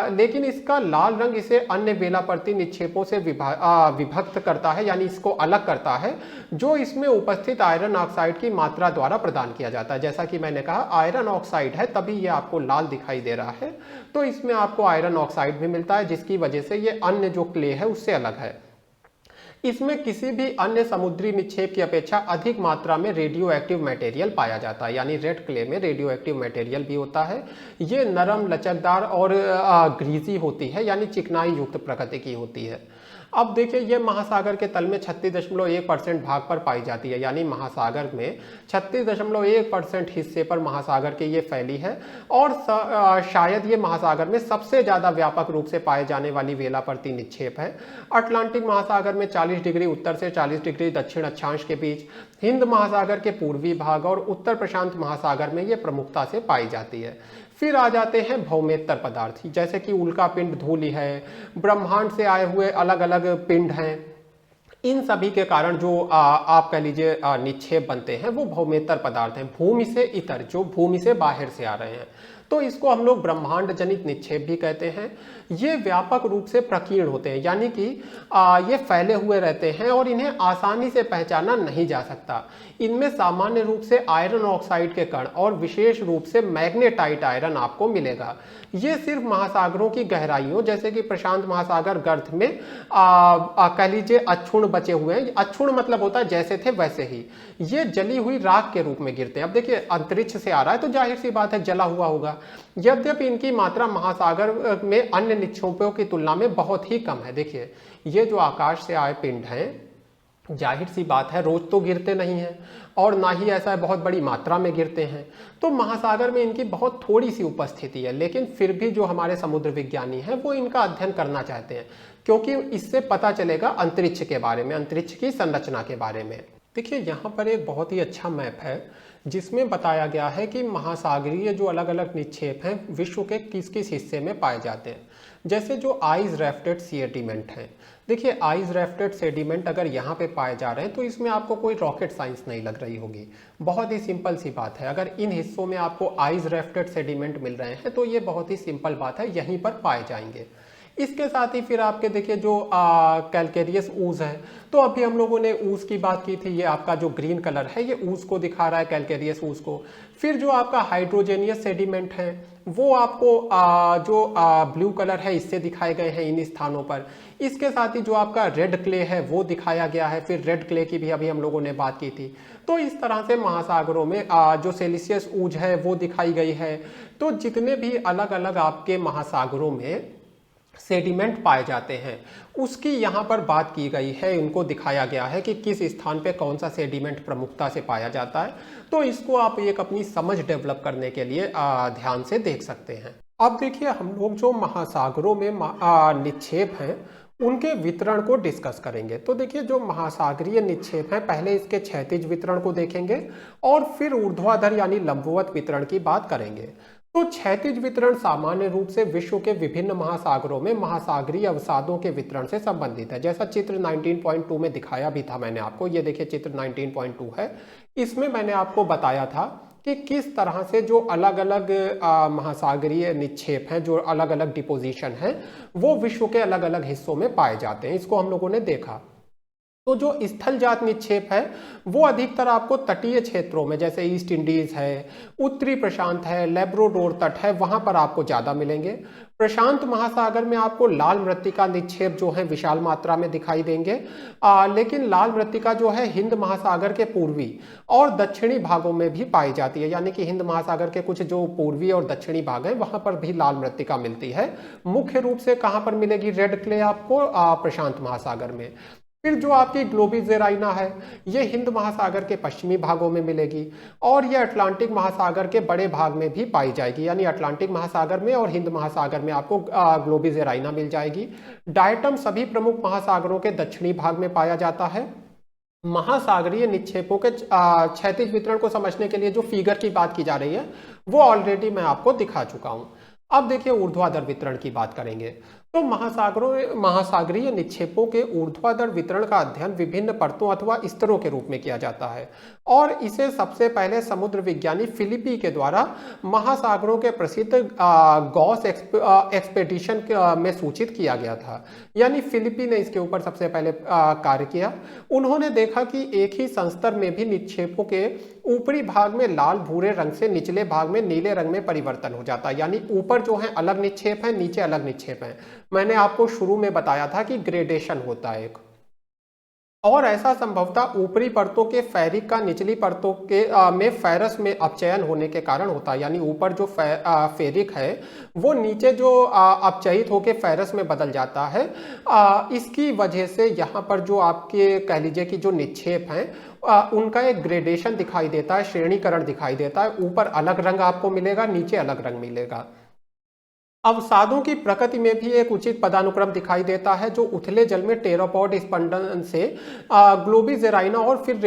लेकिन इसका लाल रंग इसे अन्य वेलापर्ती निक्षेपों से विभक्त करता है, यानी इसको अलग करता है, जो इसमें उपस्थित आयरन ऑक्साइड की मात्रा द्वारा प्रदान किया जाता है। जैसा कि मैंने कहा आयरन ऑक्साइड है तभी ये आपको लाल दिखाई दे रहा है, तो इसमें आपको आयरन ऑक्साइड भी मिलता है, जिसकी वजह से ये अन्य जो क्ले है उससे अलग है। इसमें किसी भी अन्य समुद्री निक्षेप की अपेक्षा अधिक मात्रा में रेडियो एक्टिव मटेरियल पाया जाता है, यानी रेड क्ले में रेडियो एक्टिव मटेरियल भी होता है। ये नरम, लचकदार और ग्रीजी होती है, यानी चिकनाई युक्त प्रकृति की होती है। अब देखिए ये महासागर के तल में 36.1% भाग पर पाई जाती है, यानी महासागर में 36.1% हिस्से पर महासागर के ये फैली है और शायद ये महासागर में सबसे ज्यादा व्यापक रूप से पाए जाने वाली वेलापर्ती निक्षेप है। अटलांटिक महासागर में 40 डिग्री उत्तर से 40 डिग्री दक्षिण अक्षांश के बीच, हिंद महासागर के पूर्वी भाग और उत्तर प्रशांत महासागर में ये प्रमुखता से पाई जाती है। फिर आ जाते हैं भौमेत्तर पदार्थ, जैसे कि उल्का पिंड, धूलि है, ब्रह्मांड से आए हुए अलग अलग पिंड हैं। इन सभी के कारण जो आप कह लीजिए निक्षेप बनते हैं वो भौमेत्तर पदार्थ हैं। भूमि से इतर, जो भूमि से बाहर से आ रहे हैं, तो इसको हम लोग ब्रह्मांड जनित निक्षेप भी कहते हैं। ये व्यापक रूप से प्रकीर्ण होते हैं, यानी कि ये फैले हुए रहते हैं और इन्हें आसानी से पहचाना नहीं जा सकता। इनमें सामान्य रूप से आयरन ऑक्साइड के कण और विशेष रूप से मैग्नेटाइट आयरन आपको मिलेगा। ये सिर्फ महासागरों की गहराइयों जैसे कि प्रशांत महासागर गर्त में कह लीजिए अक्षुण बचे हुए हैं। अक्षुण मतलब होता है जैसे थे वैसे ही, ये जली हुई राख के रूप में गिरते हैं। अब देखिए अंतरिक्ष से आ रहा है तो जाहिर सी बात है जला हुआ होगा। यद्यपि इनकी मात्रा महासागर में अन्य निक्षेपों की तुलना में बहुत ही कम है। देखिए ये जो आकाश से आए पिंड हैं, जाहिर सी बात है रोज तो गिरते नहीं हैं और ना ही ऐसा बहुत बड़ी मात्रा में गिरते हैं, तो महासागर में इनकी बहुत थोड़ी सी उपस्थिति है। लेकिन फिर भी जो हमारे समुद्र विज्ञानी हैं वो इनका अध्ययन करना चाहते हैं, क्योंकि इससे पता चलेगा अंतरिक्ष के बारे में, अंतरिक्ष की संरचना के बारे में। देखिए यहाँ पर एक बहुत ही अच्छा मैप है जिसमें बताया गया है कि महासागरीय जो अलग अलग निक्षेप हैं विश्व के किस किस हिस्से में पाए जाते हैं। जैसे जो आइस रैफ्टेड सेडिमेंट हैं, देखिए आइस रैफ्टेड सेडिमेंट अगर यहाँ पे पाए जा रहे हैं तो इसमें आपको कोई रॉकेट साइंस नहीं लग रही होगी। बहुत ही सिंपल सी बात है, अगर इन हिस्सों में आपको आइस रैफ्टेड सेडिमेंट मिल रहे हैं तो ये बहुत ही सिंपल बात है, यहीं पर पाए जाएंगे। इसके साथ ही फिर आपके देखिए जो कैलकेरियस ऊज है, तो अभी हम लोगों ने ऊज की बात की थी, ये आपका जो ग्रीन कलर है ये ऊज को दिखा रहा है, कैलकेरियस ऊज को। फिर जो आपका हाइड्रोजेनियस सेडिमेंट है वो आपको जो ब्लू कलर है इससे दिखाए गए हैं इन स्थानों पर। इसके साथ ही जो आपका रेड क्ले है वो दिखाया गया है, फिर रेड क्ले की भी अभी हम लोगों ने बात की थी। तो इस तरह से महासागरों में जो सिलिशियस ऊज है वो दिखाई गई है। तो जितने भी अलग अलग आपके महासागरों में सेडिमेंट पाए जाते हैं उसकी यहाँ पर बात की गई है, उनको दिखाया गया है कि किस स्थान पे कौन सा सेडिमेंट प्रमुखता से पाया जाता है। तो इसको आप एक अपनी समझ डेवलप करने के लिए ध्यान से देख सकते हैं। अब देखिए हम लोग जो महासागरों में निक्षेप हैं उनके वितरण को डिस्कस करेंगे। तो देखिए जो महासागरीय निक्षेप हैं पहले इसके क्षैतिज वितरण को देखेंगे और फिर ऊर्ध्वाधर यानी लंबवत वितरण की बात करेंगे। तो क्षैतिज वितरण सामान्य रूप से विश्व के विभिन्न महासागरों में महासागरीय अवसादों के वितरण से संबंधित है, जैसा चित्र 19.2 में दिखाया भी था मैंने आपको। ये देखिए चित्र 19.2 है, इसमें मैंने आपको बताया था कि किस तरह से जो अलग अलग महासागरीय निक्षेप हैं, जो अलग अलग डिपोजिशन हैं, वो विश्व के अलग अलग हिस्सों में पाए जाते हैं। इसको हम लोगों ने देखा। तो जो स्थलजात निक्षेप है वो अधिकतर आपको तटीय क्षेत्रों में, जैसे ईस्ट इंडीज है, उत्तरी प्रशांत है, लेब्राडोर तट है, वहां पर आपको ज्यादा मिलेंगे। प्रशांत महासागर में आपको लाल मृत्तिका निक्षेप जो है विशाल मात्रा में दिखाई देंगे। लेकिन लाल मृत्तिका जो है हिंद महासागर के पूर्वी और दक्षिणी भागों में भी पाई जाती है, यानी कि हिंद महासागर के कुछ जो पूर्वी और दक्षिणी भाग हैं वहां पर भी लाल मृत्तिका मिलती है। मुख्य रूप से कहां पर मिलेगी रेड क्ले आपको? प्रशांत महासागर में। फिर जो आपकी ग्लोबिजेराइना है ये हिंद महासागर के पश्चिमी भागों में मिलेगी और ये अटलांटिक महासागर के बड़े भाग में भी पाई जाएगी, यानी अटलांटिक महासागर में और हिंद महासागर में आपको ग्लोबिजेराइना मिल जाएगी। डायटम सभी प्रमुख महासागरों के दक्षिणी भाग में पाया जाता है। महासागरीय निक्षेपों के क्षैतिज वितरण को समझने के लिए जो फिगर की बात की जा रही है वो ऑलरेडी मैं आपको दिखा चुका हूं। अब देखिए ऊर्ध्वाधर वितरण की बात करेंगे। तो महासागरीय निक्षेपों के ऊर्ध्वाधर वितरण का अध्ययन विभिन्न परतों अथवा स्तरों के रूप में किया जाता है और इसे सबसे पहले समुद्र विज्ञानी फिलिपी के द्वारा महासागरों के प्रसिद्ध गॉस एक्सपेडिशन में सूचित किया गया था। यानी फिलिपी ने इसके ऊपर सबसे पहले कार्य किया। उन्होंने देखा कि एक ही संस्तर में भी निक्षेपों के ऊपरी भाग में लाल भूरे रंग से निचले भाग में नीले रंग में परिवर्तन हो जाता है, यानी ऊपर जो है अलग निक्षेप है, नीचे अलग निक्षेप है। मैंने आपको शुरू में बताया था कि ग्रेडेशन होता है एक, और ऐसा संभवतः ऊपरी परतों के फेरिक का निचली परतों के में फेरस में अपचयन होने के कारण होता है, यानी ऊपर जो फेरिक है वो नीचे जो अपचयित होकर फेरस में बदल जाता है। इसकी वजह से यहाँ पर जो आपके कह लीजिए कि जो निक्षेप हैं उनका एक ग्रेडेशन दिखाई देता है, श्रेणीकरण दिखाई देता है। ऊपर अलग रंग आपको मिलेगा, नीचे अलग रंग मिलेगा। अवसादों की प्रकृति में भी एक उचित पदानुक्रम दिखाई देता है जो उथले जल में टेरापॉड स्पंदन से ग्लोबिजेराइना और फिर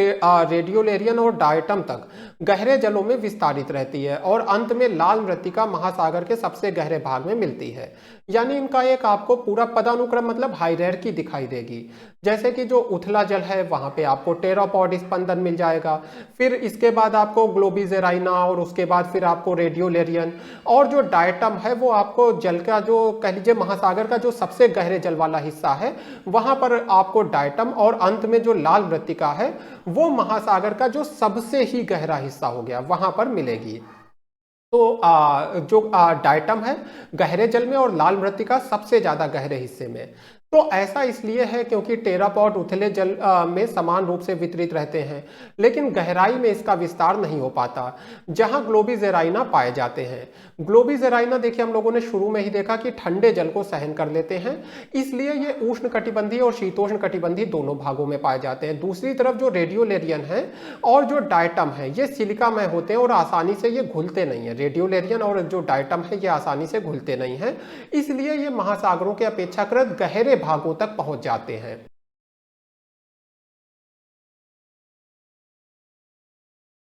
रेडियोलेरियन और डायटम तक गहरे जलों में विस्तारित रहती है और अंत में लाल मृत्तिका महासागर के सबसे गहरे भाग में मिलती है। यानी इनका एक आपको पूरा पदानुक्रम मतलब हायरार्की दिखाई देगी। जैसे कि जो उथला जल है वहां पे आपको टेरापॉड स्पंदन मिल जाएगा, फिर इसके बाद आपको ग्लोबिजेराइना और उसके बाद फिर आपको रेडियोलेरियन, और जो डायटम है वो आपको जल का जो कह लीजिए महासागर का जो सबसे गहरे जल वाला हिस्सा है वहां पर आपको डायटम, और अंत में जो लाल मृत्तिका है वो महासागर का जो सबसे ही गहरा हिस्सा हो गया वहां पर मिलेगी। तो जो डायटम है गहरे जल में और लाल मृत्तिका सबसे ज्यादा गहरे हिस्से में। तो ऐसा इसलिए है क्योंकि टेरापॉड उथले जल में समान रूप से वितरित रहते हैं, लेकिन गहराई में इसका विस्तार नहीं हो पाता जहां ग्लोबिजेराइना पाए जाते हैं। ग्लोबिजेराइना देखिए हम लोगों ने शुरू में ही देखा कि ठंडे जल को सहन कर लेते हैं, इसलिए ये उष्ण कटिबंधीय और शीतोष्ण कटिबंधीय दोनों भागों में पाए जाते हैं। दूसरी तरफ जो रेडियोलेरियन है और जो डायटम है ये सिलिकामय होते हैं और आसानी से ये घुलते नहीं है। रेडियोलेरियन और जो डायटम है ये आसानी से घुलते नहीं है, इसलिए ये महासागरों के अपेक्षाकृत गहरे भागों तक पहुंच जाते हैं।